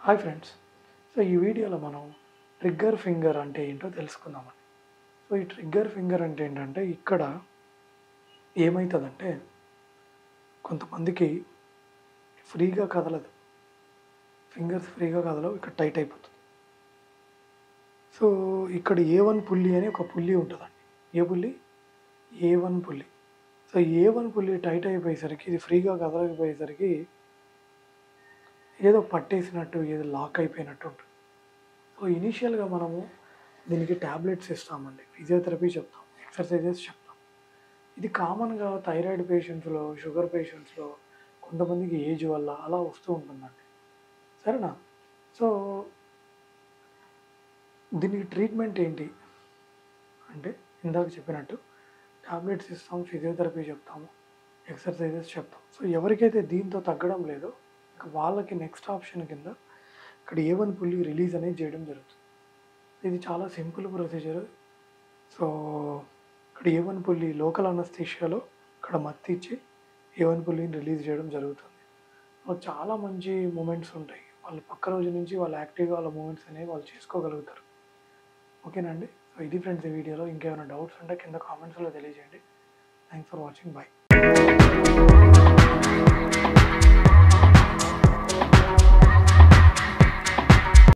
Hi friends. So ఈ వీడియోలో మనం ట్రిగ్గర్ ఫింగర్ అంటే ఏంటో తెలుసుకుందామండి. సో ఈ ట్రిగ్గర్ ఫింగర్ అంటే ఏంటంటే ఇక్కడ ఏమవుతుందంటే కొంతమందికి ఫ్రీగా కదలదు, ఫింగర్స్ ఫ్రీగా కదలవు, ఇక్కడ టైట్ అయిపోతుంది. సో ఇక్కడ A1 పుల్లి అని ఒక పుల్లి ఉంటుందండి. ఏ పుల్లి? A1 పుల్లి. సో A1 పుల్లి టైట్ అయిపోయేసరికి ఇది ఫ్రీగా కదలకపోయేసరికి ఏదో పట్టేసినట్టు, ఏదో లాక్ అయిపోయినట్టు ఉంటుంది. సో ఇనీషియల్గా మనము దీనికి ట్యాబ్లెట్స్ ఇస్తామండి, ఫిజియోథెరపీ చెప్తాం, ఎక్సర్సైజెస్ చెప్తాం. ఇది కామన్గా థైరాయిడ్ పేషెంట్స్లో, షుగర్ పేషెంట్స్లో, కొంతమందికి ఏజ్ వల్ల అలా వస్తూ ఉంటుందండి. సరేనా? సో దీనికి ట్రీట్మెంట్ ఏంటి అంటే ఇందాక చెప్పినట్టు ట్యాబ్లెట్స్ ఇస్తాం, ఫిజియోథెరపీ చెప్తాము, ఎక్సర్సైజెస్ చెప్తాం. సో ఎవరికైతే దీంతో తగ్గడం లేదో ఇక వాళ్ళకి నెక్స్ట్ ఆప్షన్ కింద ఇక్కడ A1 పుల్లి రిలీజ్ అనేది చేయడం జరుగుతుంది. ఇది చాలా సింపుల్ ప్రొసీజర్. సో ఇక్కడ A1 పుల్లి లోకల్ అనస్థీషియాలో ఇక్కడ మత్తి ఇచ్చి A1 పుల్లిని రిలీజ్ చేయడం జరుగుతుంది. చాలా మంచి మూమెంట్స్ ఉంటాయి. వాళ్ళు పక్క రోజు నుంచి వాళ్ళు యాక్టివ్గా వాళ్ళ మూమెంట్స్ అనేవి వాళ్ళు చేసుకోగలుగుతారు. ఓకేనా అండి? సో ఇది ఫ్రెండ్స్ ఈ వీడియోలో. ఇంకేమైనా డౌట్స్ ఉంటే కింద కామెంట్స్లో తెలియజేయండి. Thanks for watching. బాయ్.